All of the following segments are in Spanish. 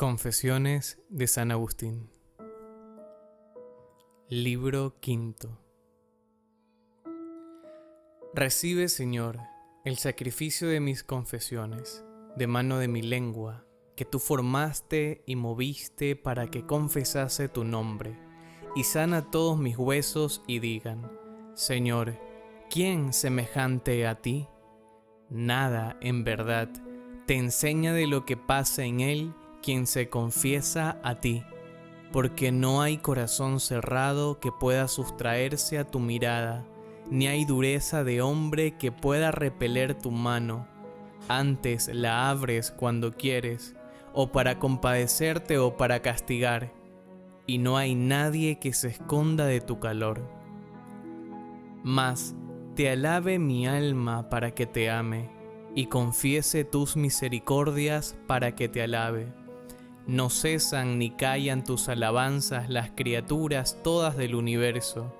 Confesiones de San Agustín. Libro quinto. Recibe, Señor, el sacrificio de mis confesiones, de mano de mi lengua, que tú formaste y moviste para que confesase tu nombre, y sana todos mis huesos y digan: Señor, ¿quién semejante a ti? Nada, en verdad, te enseña de lo que pasa en él quien se confiesa a ti, porque no hay corazón cerrado que pueda sustraerse a tu mirada, ni hay dureza de hombre que pueda repeler tu mano. Antes la abres cuando quieres, o para compadecerte o para castigar, y no hay nadie que se esconda de tu calor. Mas te alabe mi alma para que te ame, y confiese tus misericordias para que te alabe. No cesan ni callan tus alabanzas las criaturas todas del universo,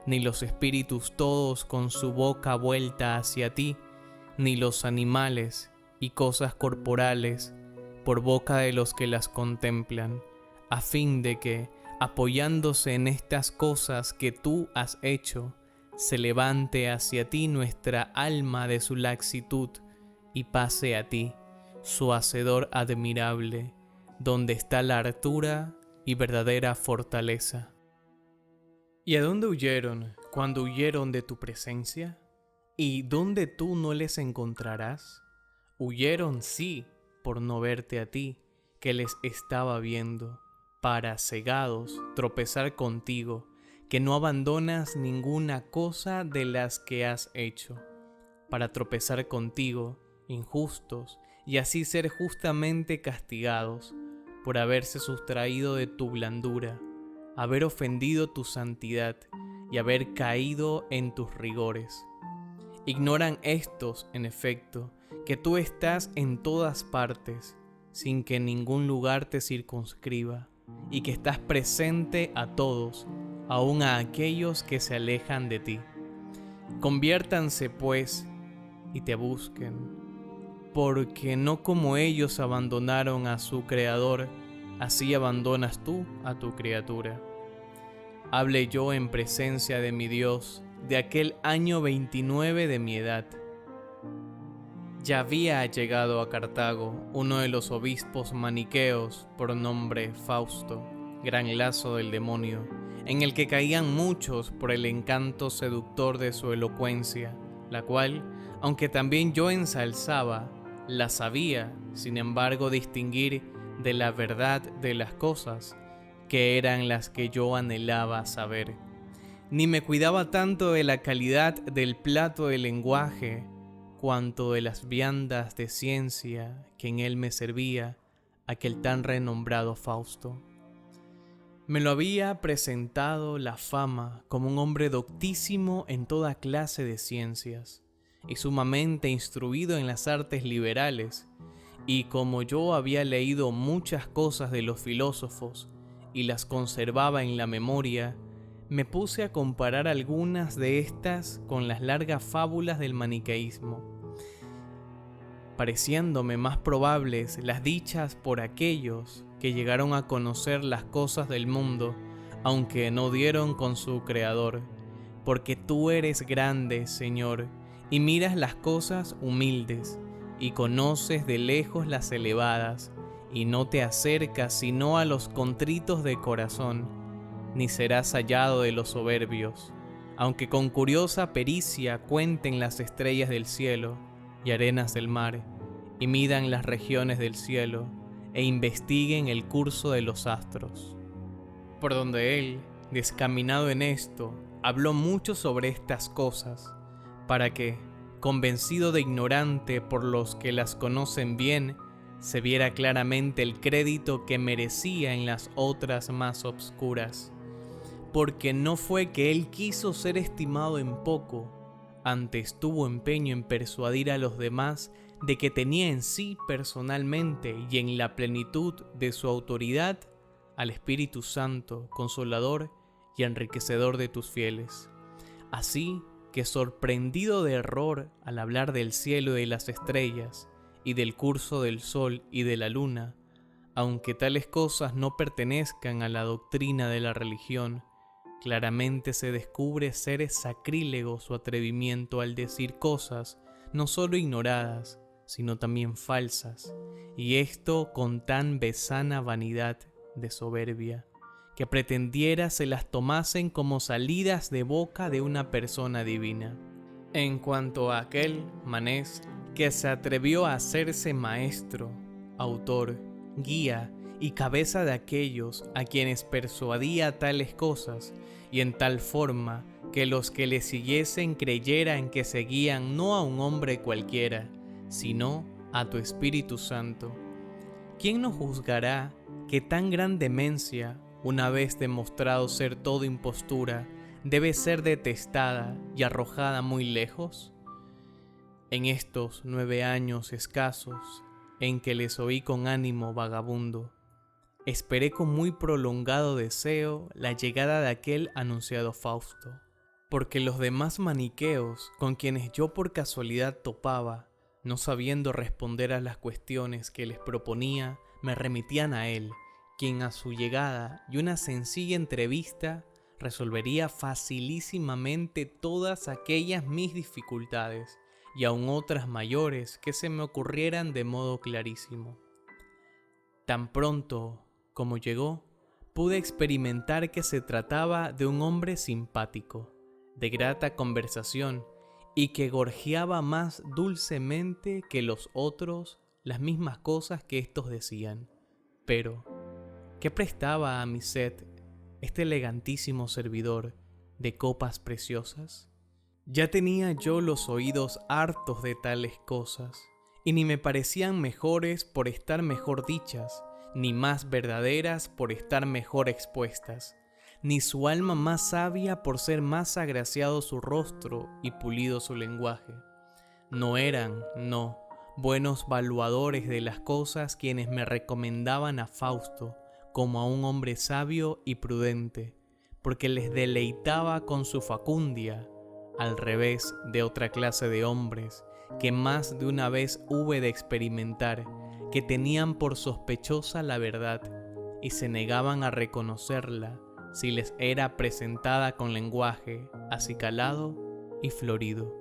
ni los espíritus todos con su boca vuelta hacia ti, ni los animales y cosas corporales por boca de los que las contemplan, a fin de que, apoyándose en estas cosas que tú has hecho, se levante hacia ti nuestra alma de su laxitud y pase a ti, su hacedor admirable, donde está la hartura y verdadera fortaleza. ¿Y a dónde huyeron cuando huyeron de tu presencia? ¿Y dónde tú no les encontrarás? Huyeron, sí, por no verte a ti, que les estaba viendo, para, cegados, tropezar contigo, que no abandonas ninguna cosa de las que has hecho, para tropezar contigo, injustos, y así ser justamente castigados, por haberse sustraído de tu blandura, haber ofendido tu santidad y haber caído en tus rigores. Ignoran estos, en efecto, que tú estás en todas partes, sin que en ningún lugar te circunscriba, y que estás presente a todos, aun a aquellos que se alejan de ti. Conviértanse, pues, y te busquen, porque no como ellos abandonaron a su Creador, así abandonas tú a tu criatura. Hablé yo en presencia de mi Dios de aquel año 29 de mi edad. Ya había llegado a Cartago uno de los obispos maniqueos por nombre Fausto, gran lazo del demonio, en el que caían muchos por el encanto seductor de su elocuencia, la cual, aunque también yo ensalzaba, la sabía, sin embargo, distinguir de la verdad de las cosas, que eran las que yo anhelaba saber. Ni me cuidaba tanto de la calidad del plato de lenguaje, cuanto de las viandas de ciencia que en él me servía aquel tan renombrado Fausto. Me lo había presentado la fama como un hombre doctísimo en toda clase de ciencias, y sumamente instruido en las artes liberales, y como yo había leído muchas cosas de los filósofos y las conservaba en la memoria, me puse a comparar algunas de estas con las largas fábulas del maniqueísmo, pareciéndome más probables las dichas por aquellos que llegaron a conocer las cosas del mundo, aunque no dieron con su Creador, porque tú eres grande, Señor, y miras las cosas humildes, y conoces de lejos las elevadas, y no te acercas sino a los contritos de corazón, ni serás hallado de los soberbios, aunque con curiosa pericia cuenten las estrellas del cielo y arenas del mar, y midan las regiones del cielo, e investiguen el curso de los astros. Por donde él, descaminado en esto, habló mucho sobre estas cosas, para que, convencido de ignorante por los que las conocen bien, se viera claramente el crédito que merecía en las otras más obscuras. Porque no fue que él quiso ser estimado en poco, antes tuvo empeño en persuadir a los demás de que tenía en sí personalmente y en la plenitud de su autoridad al Espíritu Santo, consolador y enriquecedor de tus fieles. Así que, sorprendido de error al hablar del cielo y de las estrellas, y del curso del sol y de la luna, aunque tales cosas no pertenezcan a la doctrina de la religión, claramente se descubre ser sacrílego su atrevimiento al decir cosas no solo ignoradas, sino también falsas, y esto con tan besana vanidad de soberbia, que pretendiera se las tomasen como salidas de boca de una persona divina. En cuanto a aquel Manés que se atrevió a hacerse maestro, autor, guía y cabeza de aquellos a quienes persuadía tales cosas, y en tal forma que los que le siguiesen creyeran que seguían no a un hombre cualquiera, sino a tu Espíritu Santo. ¿Quién no juzgará que tan gran demencia, una vez demostrado ser todo impostura, debe ser detestada y arrojada muy lejos? En estos 9 años escasos, en que les oí con ánimo vagabundo, esperé con muy prolongado deseo la llegada de aquel anunciado Fausto, porque los demás maniqueos con quienes yo por casualidad topaba, no sabiendo responder a las cuestiones que les proponía, me remitían a él, quien a su llegada y una sencilla entrevista resolvería facilísimamente todas aquellas mis dificultades y aun otras mayores que se me ocurrieran de modo clarísimo. Tan pronto como llegó, pude experimentar que se trataba de un hombre simpático, de grata conversación, y que gorjeaba más dulcemente que los otros las mismas cosas que éstos decían. Pero, ¿qué prestaba a mi sed este elegantísimo servidor de copas preciosas? Ya tenía yo los oídos hartos de tales cosas, y ni me parecían mejores por estar mejor dichas, ni más verdaderas por estar mejor expuestas, ni su alma más sabia por ser más agraciado su rostro y pulido su lenguaje. No eran, no, buenos valuadores de las cosas quienes me recomendaban a Fausto como a un hombre sabio y prudente, porque les deleitaba con su facundia, al revés de otra clase de hombres que más de una vez hube de experimentar, que tenían por sospechosa la verdad y se negaban a reconocerla si les era presentada con lenguaje acicalado y florido.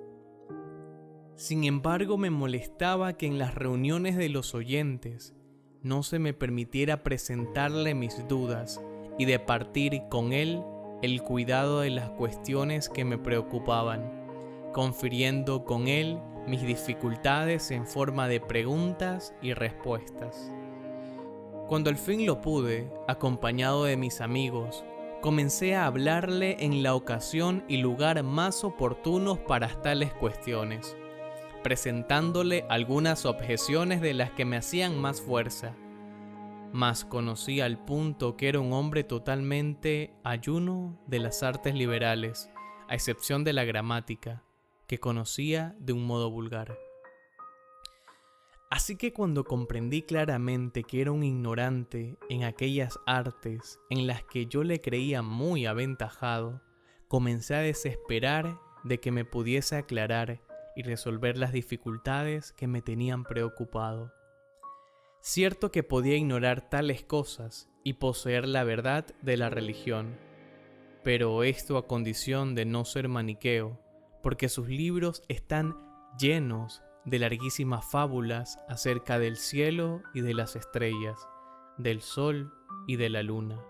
Sin embargo, me molestaba que en las reuniones de los oyentes no se me permitiera presentarle mis dudas y de partir con él el cuidado de las cuestiones que me preocupaban, confiriendo con él mis dificultades en forma de preguntas y respuestas. Cuando al fin lo pude, acompañado de mis amigos, comencé a hablarle en la ocasión y lugar más oportunos para tales cuestiones, presentándole algunas objeciones de las que me hacían más fuerza. Mas conocí al punto que era un hombre totalmente ayuno de las artes liberales, a excepción de la gramática, que conocía de un modo vulgar. Así que cuando comprendí claramente que era un ignorante en aquellas artes en las que yo le creía muy aventajado, comencé a desesperar de que me pudiese aclarar y resolver las dificultades que me tenían preocupado. Cierto que podía ignorar tales cosas y poseer la verdad de la religión, pero esto a condición de no ser maniqueo, porque sus libros están llenos de larguísimas fábulas acerca del cielo y de las estrellas, del sol y de la luna,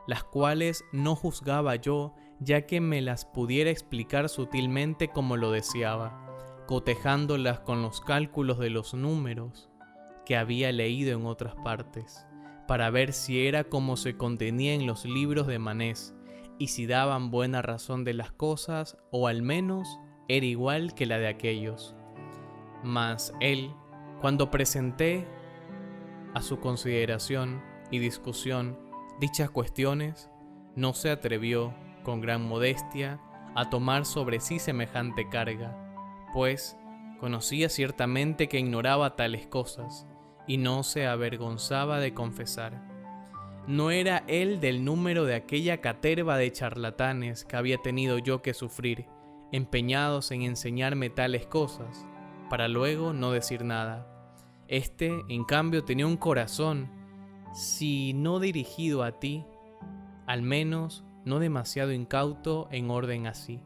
las cuales no juzgaba yo, ya que me las pudiera explicar sutilmente como lo deseaba, cotejándolas con los cálculos de los números que había leído en otras partes, para ver si era como se contenía en los libros de Manés, y si daban buena razón de las cosas, o al menos era igual que la de aquellos. Mas él, cuando presenté a su consideración y discusión dichas cuestiones, no se atrevió, con gran modestia, a tomar sobre sí semejante carga, pues conocía ciertamente que ignoraba tales cosas, y no se avergonzaba de confesar. No era él del número de aquella caterva de charlatanes que había tenido yo que sufrir, empeñados en enseñarme tales cosas, para luego no decir nada. Este, en cambio, tenía un corazón si no dirigido a ti, al menos no demasiado incauto en orden así.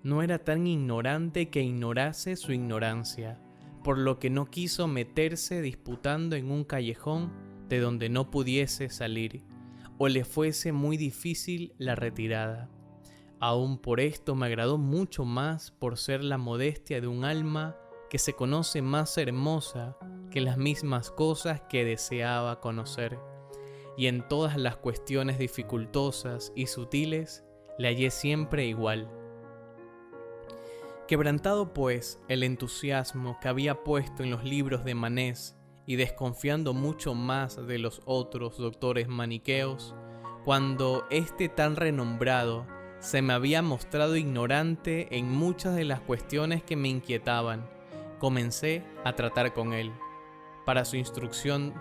No era tan ignorante que ignorase su ignorancia, por lo que no quiso meterse disputando en un callejón de donde no pudiese salir, o le fuese muy difícil la retirada. Aún por esto me agradó mucho más por ser la modestia de un alma que se conoce más hermosa que las mismas cosas que deseaba conocer, y en todas las cuestiones dificultosas y sutiles le hallé siempre igual. Quebrantado pues el entusiasmo que había puesto en los libros de Manés y desconfiando mucho más de los otros doctores maniqueos, cuando este tan renombrado se me había mostrado ignorante en muchas de las cuestiones que me inquietaban, comencé a tratar con él, para su instrucción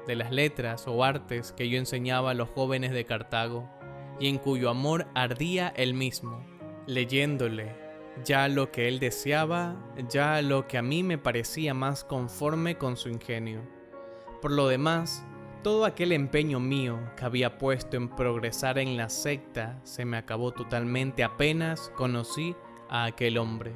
de las letras o artes que yo enseñaba a los jóvenes de Cartago, y en cuyo amor ardía él mismo, leyéndole ya lo que él deseaba, ya lo que a mí me parecía más conforme con su ingenio. Por lo demás, todo aquel empeño mío que había puesto en progresar en la secta se me acabó totalmente apenas conocí a aquel hombre,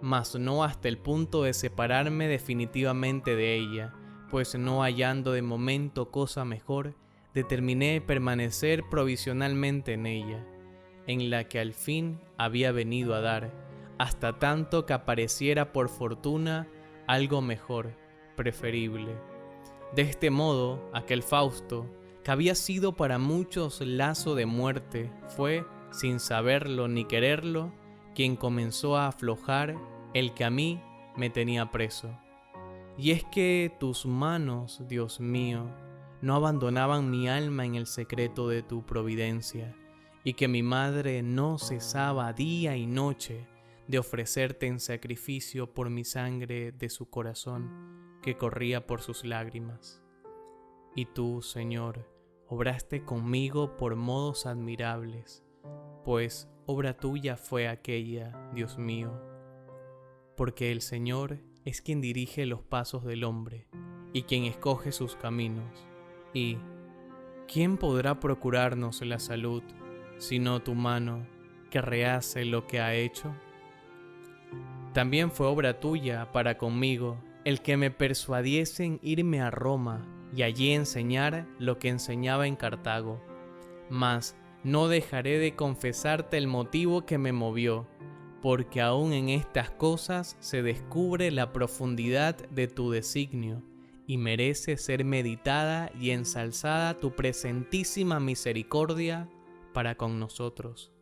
mas no hasta el punto de separarme definitivamente de ella, pues no hallando de momento cosa mejor, determiné permanecer provisionalmente en ella, en la que al fin había venido a dar, hasta tanto que apareciera por fortuna algo mejor, preferible. De este modo, aquel Fausto, que había sido para muchos lazo de muerte, fue, sin saberlo ni quererlo, quien comenzó a aflojar el que a mí me tenía preso. Y es que tus manos, Dios mío, no abandonaban mi alma en el secreto de tu providencia, y que mi madre no cesaba día y noche de ofrecerte en sacrificio por mi sangre de su corazón que corría por sus lágrimas. Y tú, Señor, obraste conmigo por modos admirables, pues obra tuya fue aquella, Dios mío, porque el Señor es quien dirige los pasos del hombre y quien escoge sus caminos. Y ¿quién podrá procurarnos la salud sino tu mano que rehace lo que ha hecho? También fue obra tuya para conmigo el que me persuadiese en irme a Roma y allí enseñar lo que enseñaba en Cartago. Mas no dejaré de confesarte el motivo que me movió, porque aún en estas cosas se descubre la profundidad de tu designio, y merece ser meditada y ensalzada tu presentísima misericordia para con nosotros.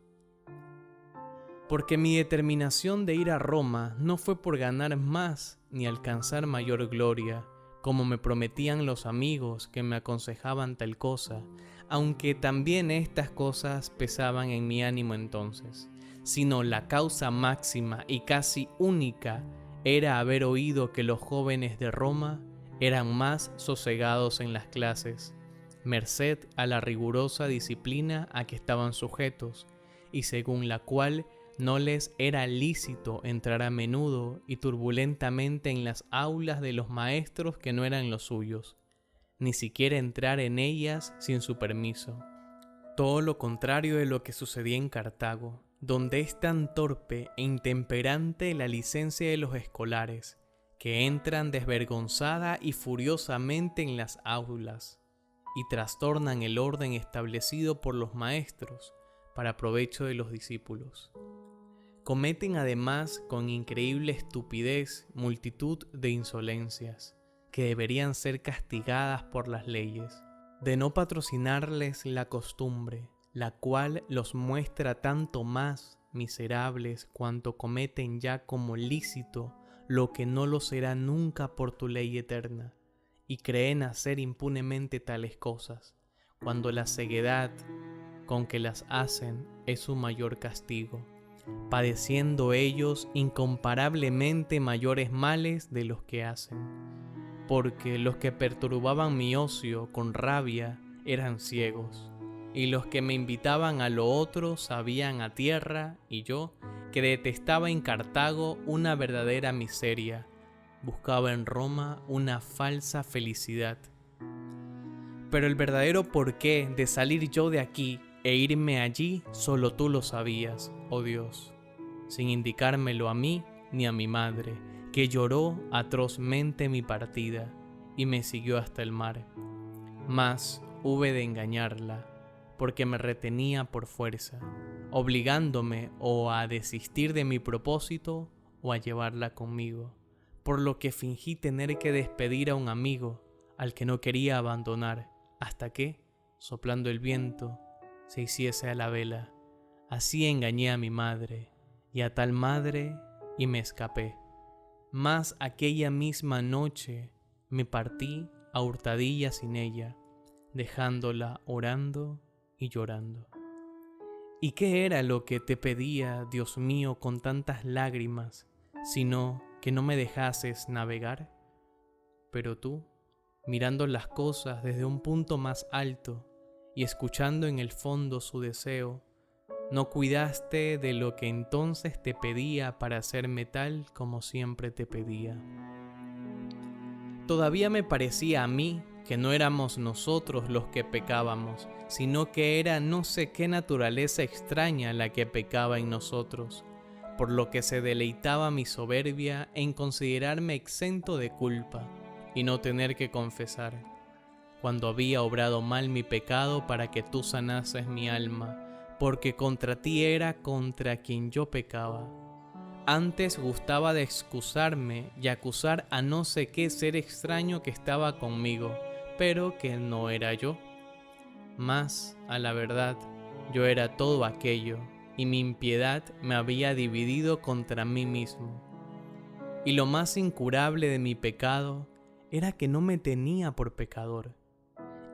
Porque mi determinación de ir a Roma no fue por ganar más ni alcanzar mayor gloria, como me prometían los amigos que me aconsejaban tal cosa, aunque también estas cosas pesaban en mi ánimo entonces, sino la causa máxima y casi única era haber oído que los jóvenes de Roma eran más sosegados en las clases, merced a la rigurosa disciplina a que estaban sujetos, y según la cual no les era lícito entrar a menudo y turbulentamente en las aulas de los maestros que no eran los suyos, ni siquiera entrar en ellas sin su permiso. Todo lo contrario de lo que sucedía en Cartago, donde es tan torpe e intemperante la licencia de los escolares, que entran desvergonzada y furiosamente en las aulas, y trastornan el orden establecido por los maestros para provecho de los discípulos. Cometen además con increíble estupidez multitud de insolencias, que deberían ser castigadas por las leyes, de no patrocinarles la costumbre, la cual los muestra tanto más miserables cuanto cometen ya como lícito lo que no lo será nunca por tu ley eterna, y creen hacer impunemente tales cosas, cuando la ceguedad con que las hacen es su mayor castigo, padeciendo ellos incomparablemente mayores males de los que hacen, porque los que perturbaban mi ocio con rabia eran ciegos, y los que me invitaban a lo otro sabían a tierra, y yo, que detestaba en Cartago una verdadera miseria, buscaba en Roma una falsa felicidad. Pero el verdadero porqué de salir yo de aquí e irme allí solo tú lo sabías, oh Dios, sin indicármelo a mí ni a mi madre, que lloró atrozmente mi partida y me siguió hasta el mar. Mas hube de engañarla, porque me retenía por fuerza, obligándome o a desistir de mi propósito o a llevarla conmigo, por lo que fingí tener que despedir a un amigo al que no quería abandonar, hasta que, soplando el viento, se hiciese a la vela. Así engañé a mi madre, y a tal madre, y me escapé. Mas aquella misma noche me partí a hurtadillas sin ella, dejándola orando y llorando. ¿Y qué era lo que te pedía, Dios mío, con tantas lágrimas, sino que no me dejases navegar? Pero tú, mirando las cosas desde un punto más alto y escuchando en el fondo su deseo, no cuidaste de lo que entonces te pedía para hacerme tal como siempre te pedía. Todavía me parecía a mí que no éramos nosotros los que pecábamos, sino que era no sé qué naturaleza extraña la que pecaba en nosotros, por lo que se deleitaba mi soberbia en considerarme exento de culpa y no tener que confesar, cuando había obrado mal mi pecado para que tú sanases mi alma, porque contra ti era contra quien yo pecaba. Antes gustaba de excusarme y acusar a no sé qué ser extraño que estaba conmigo, pero que no era yo. Mas, a la verdad, yo era todo aquello, y mi impiedad me había dividido contra mí mismo. Y lo más incurable de mi pecado era que no me tenía por pecador.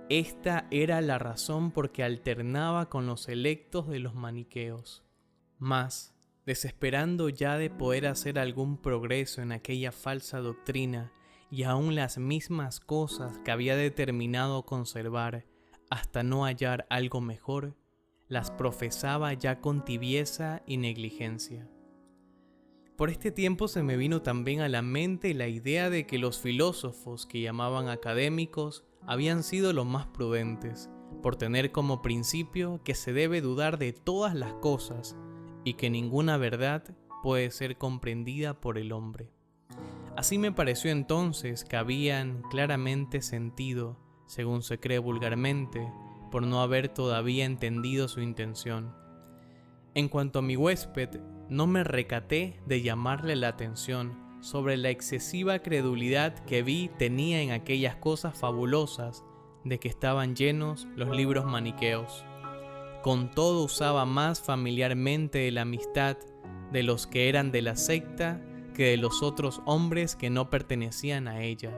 Esta era la razón por que alternaba con los electos de los maniqueos. Mas, desesperando ya de poder hacer algún progreso en aquella falsa doctrina y aun las mismas cosas que había determinado conservar hasta no hallar algo mejor, las profesaba ya con tibieza y negligencia. Por este tiempo se me vino también a la mente la idea de que los filósofos que llamaban académicos habían sido los más prudentes, por tener como principio que se debe dudar de todas las cosas y que ninguna verdad puede ser comprendida por el hombre. Así me pareció entonces que habían claramente sentido, según se cree vulgarmente, por no haber todavía entendido su intención. En cuanto a mi huésped, no me recaté de llamarle la atención sobre la excesiva credulidad que vi tenía en aquellas cosas fabulosas de que estaban llenos los libros maniqueos. Con todo usaba más familiarmente de la amistad de los que eran de la secta que de los otros hombres que no pertenecían a ella.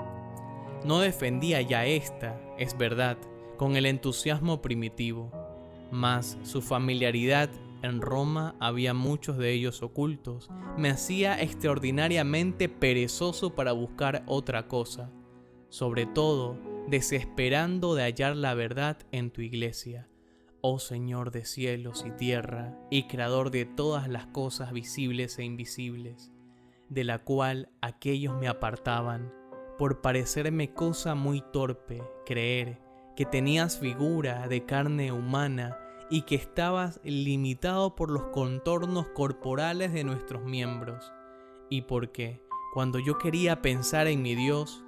No defendía ya esta, es verdad, con el entusiasmo primitivo, mas su familiaridad en Roma había muchos de ellos ocultos, me hacía extraordinariamente perezoso para buscar otra cosa, sobre todo desesperando de hallar la verdad en tu iglesia, oh Señor de cielos y tierra, y creador de todas las cosas visibles e invisibles, de la cual aquellos me apartaban, por parecerme cosa muy torpe, creer que tenías figura de carne humana y que estabas limitado por los contornos corporales de nuestros miembros, y porque, cuando yo quería pensar en mi Dios,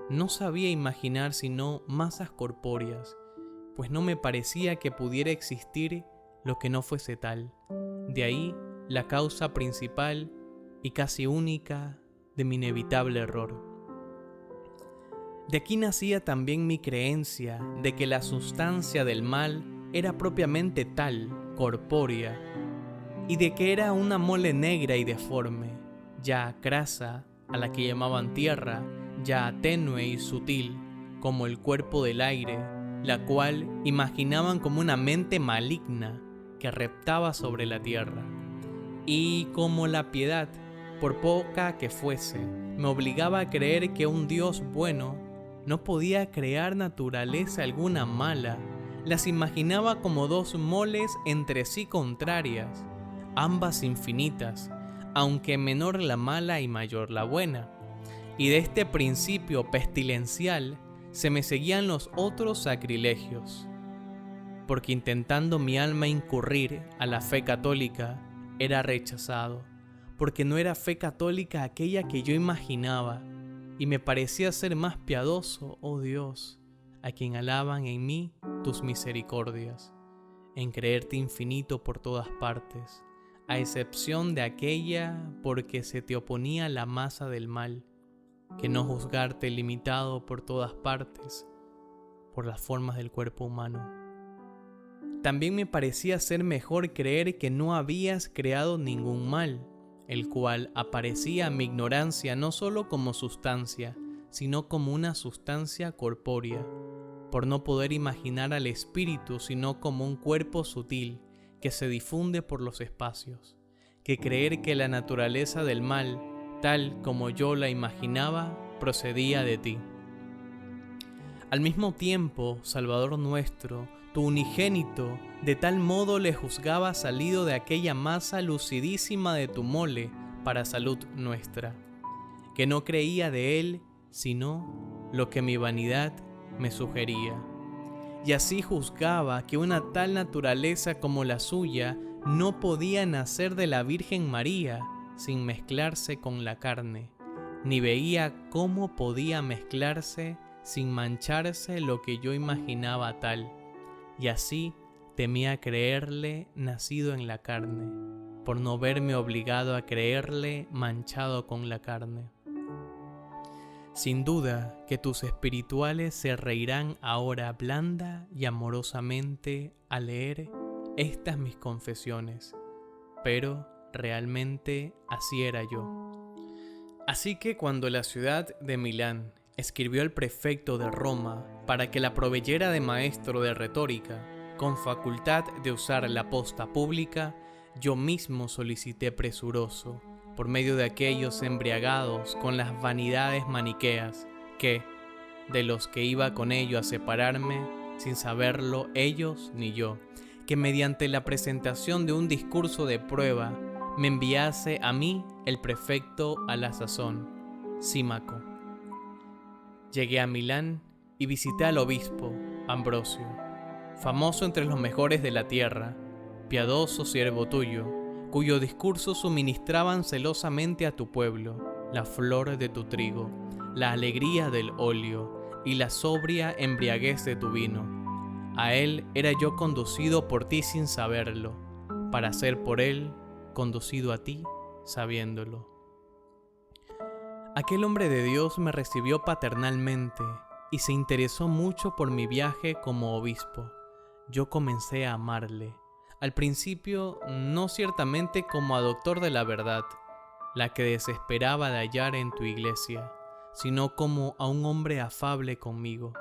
no sabía imaginar sino masas corpóreas, pues no me parecía que pudiera existir lo que no fuese tal. De ahí la causa principal y casi única de mi inevitable error. De aquí nacía también mi creencia de que la sustancia del mal era propiamente tal, corpórea, y de que era una mole negra y deforme, ya crasa, a la que llamaban tierra, ya tenue y sutil, como el cuerpo del aire, la cual imaginaban como una mente maligna que reptaba sobre la tierra. Y como la piedad, por poca que fuese, me obligaba a creer que un Dios bueno no podía crear naturaleza alguna mala, las imaginaba como dos moles entre sí contrarias, ambas infinitas, aunque menor la mala y mayor la buena. Y de este principio pestilencial se me seguían los otros sacrilegios, porque intentando mi alma incurrir a la fe católica, era rechazado, porque no era fe católica aquella que yo imaginaba, y me parecía ser más piadoso, oh Dios, a quien alaban en mí tus misericordias, en creerte infinito por todas partes, a excepción de aquella porque se te oponía la masa del mal, que no juzgarte limitado por todas partes, por las formas del cuerpo humano. También me parecía ser mejor creer que no habías creado ningún mal, el cual aparecía a mi ignorancia no solo como sustancia, sino como una sustancia corpórea, por no poder imaginar al espíritu sino como un cuerpo sutil que se difunde por los espacios, que creer que la naturaleza del mal, tal como yo la imaginaba, procedía de ti. Al mismo tiempo, Salvador nuestro, tu unigénito, de tal modo le juzgaba salido de aquella masa lucidísima de tu mole para salud nuestra, que no creía de él sino lo que mi vanidad me sugería. Y así juzgaba que una tal naturaleza como la suya no podía nacer de la Virgen María sin mezclarse con la carne, ni veía cómo podía mezclarse sin mancharse lo que yo imaginaba tal, y así temía creerle nacido en la carne, por no verme obligado a creerle manchado con la carne. Sin duda que tus espirituales se reirán ahora blanda y amorosamente al leer estas mis confesiones, pero realmente así era yo. Así que cuando la ciudad de Milán escribió al prefecto de Roma para que la proveyera de maestro de retórica, con facultad de usar la posta pública, yo mismo solicité presuroso, por medio de aquellos embriagados con las vanidades maniqueas, que, de los que iba con ello a separarme, sin saberlo ellos ni yo, que mediante la presentación de un discurso de prueba, me enviase a mí el prefecto a la sazón, Símaco. Llegué a Milán y visité al obispo, Ambrosio, famoso entre los mejores de la tierra, piadoso siervo tuyo, cuyo discurso suministraban celosamente a tu pueblo, la flor de tu trigo, la alegría del óleo y la sobria embriaguez de tu vino. A él era yo conducido por ti sin saberlo, para ser por él conducido a ti sabiéndolo. Aquel hombre de Dios me recibió paternalmente y se interesó mucho por mi viaje como obispo. Yo comencé a amarle. Al principio, no ciertamente como a doctor de la verdad, la que desesperaba de hallar en tu iglesia, sino como a un hombre afable conmigo.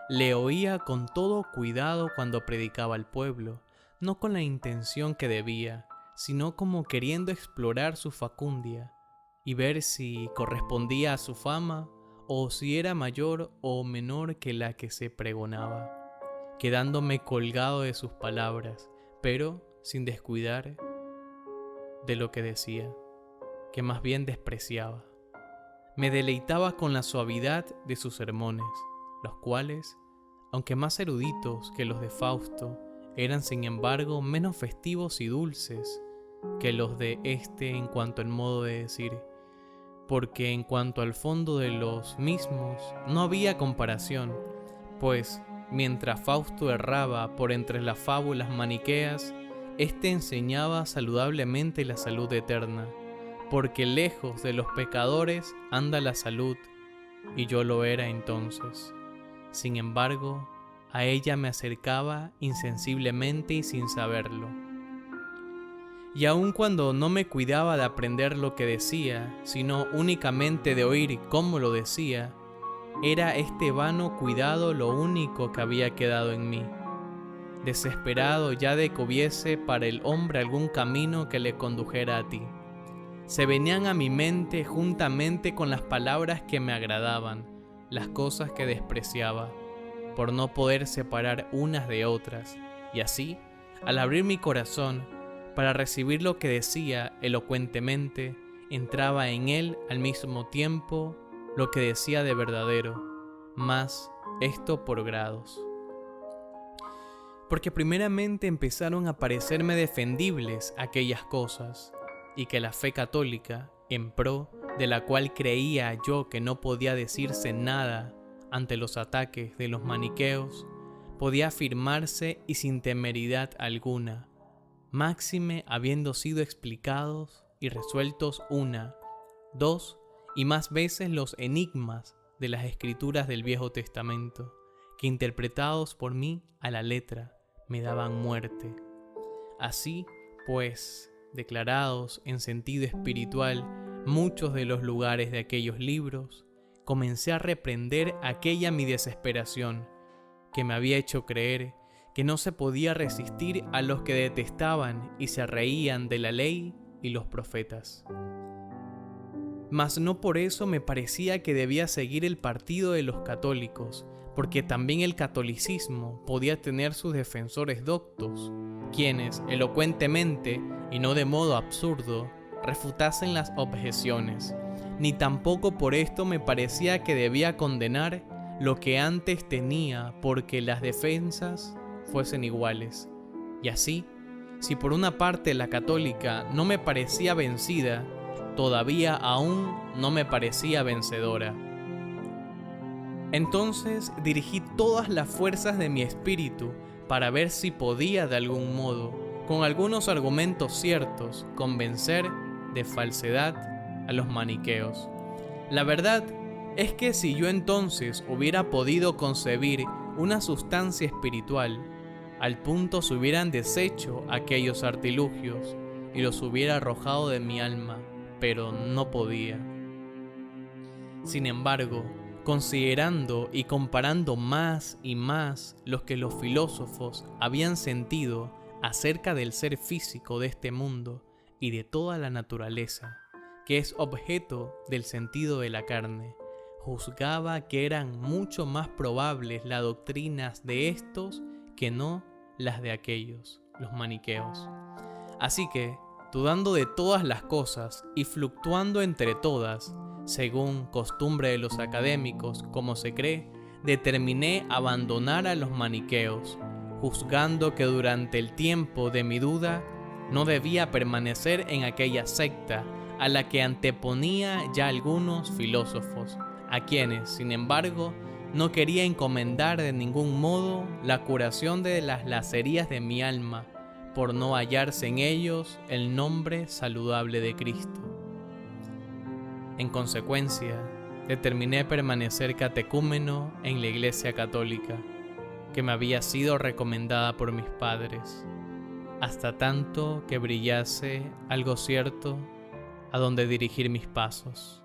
Le oía con todo cuidado cuando predicaba al pueblo, no con la intención que debía, sino como queriendo explorar su facundia y ver si correspondía a su fama o si era mayor o menor que la que se pregonaba, quedándome colgado de sus palabras, pero sin descuidar de lo que decía, que más bien despreciaba. Me deleitaba con la suavidad de sus sermones, los cuales, aunque más eruditos que los de Fausto, eran sin embargo menos festivos y dulces que los de este en cuanto al modo de decir, porque en cuanto al fondo de los mismos no había comparación, pues mientras Fausto erraba por entre las fábulas maniqueas, éste enseñaba saludablemente la salud eterna, porque lejos de los pecadores anda la salud, y yo lo era entonces. Sin embargo, a ella me acercaba insensiblemente y sin saberlo. Y aun cuando no me cuidaba de aprender lo que decía, sino únicamente de oír cómo lo decía, era este vano cuidado lo único que había quedado en mí, desesperado ya de que hubiese para el hombre algún camino que le condujera a ti. Se venían a mi mente juntamente con las palabras que me agradaban, las cosas que despreciaba, por no poder separar unas de otras, y así, al abrir mi corazón para recibir lo que decía elocuentemente, entraba en él al mismo tiempo lo que decía de verdadero, mas esto por grados. Porque primeramente empezaron a parecerme defendibles aquellas cosas, y que la fe católica, en pro de la cual creía yo que no podía decirse nada ante los ataques de los maniqueos, podía afirmarse y sin temeridad alguna, máxime habiendo sido explicados y resueltos una, dos y más veces los enigmas de las escrituras del Viejo Testamento, que interpretados por mí a la letra me daban muerte. Así, pues, declarados en sentido espiritual muchos de los lugares de aquellos libros, comencé a reprender aquella mi desesperación, que me había hecho creer que no se podía resistir a los que detestaban y se reían de la ley y los profetas. Mas no por eso me parecía que debía seguir el partido de los católicos, porque también el catolicismo podía tener sus defensores doctos, quienes, elocuentemente y no de modo absurdo, refutasen las objeciones, ni tampoco por esto me parecía que debía condenar lo que antes tenía porque las defensas fuesen iguales. Y así, si por una parte la católica no me parecía vencida, todavía aún no me parecía vencedora. Entonces dirigí todas las fuerzas de mi espíritu para ver si podía de algún modo, con algunos argumentos ciertos, convencer de falsedad a los maniqueos. La verdad es que si yo entonces hubiera podido concebir una sustancia espiritual, al punto se hubieran deshecho aquellos artilugios y los hubiera arrojado de mi alma, pero no podía. Sin embargo, considerando y comparando más y más lo que los filósofos habían sentido acerca del ser físico de este mundo y de toda la naturaleza, que es objeto del sentido de la carne, juzgaba que eran mucho más probables las doctrinas de estos que no las de aquellos, los maniqueos. Así que, dudando de todas las cosas y fluctuando entre todas, según costumbre de los académicos, como se cree, determiné abandonar a los maniqueos, juzgando que durante el tiempo de mi duda no debía permanecer en aquella secta a la que anteponía ya algunos filósofos, a quienes, sin embargo, no quería encomendar de ningún modo la curación de las lacerías de mi alma, por no hallarse en ellos el nombre saludable de Cristo. En consecuencia, determiné permanecer catecúmeno en la Iglesia Católica, que me había sido recomendada por mis padres, hasta tanto que brillase algo cierto a donde dirigir mis pasos.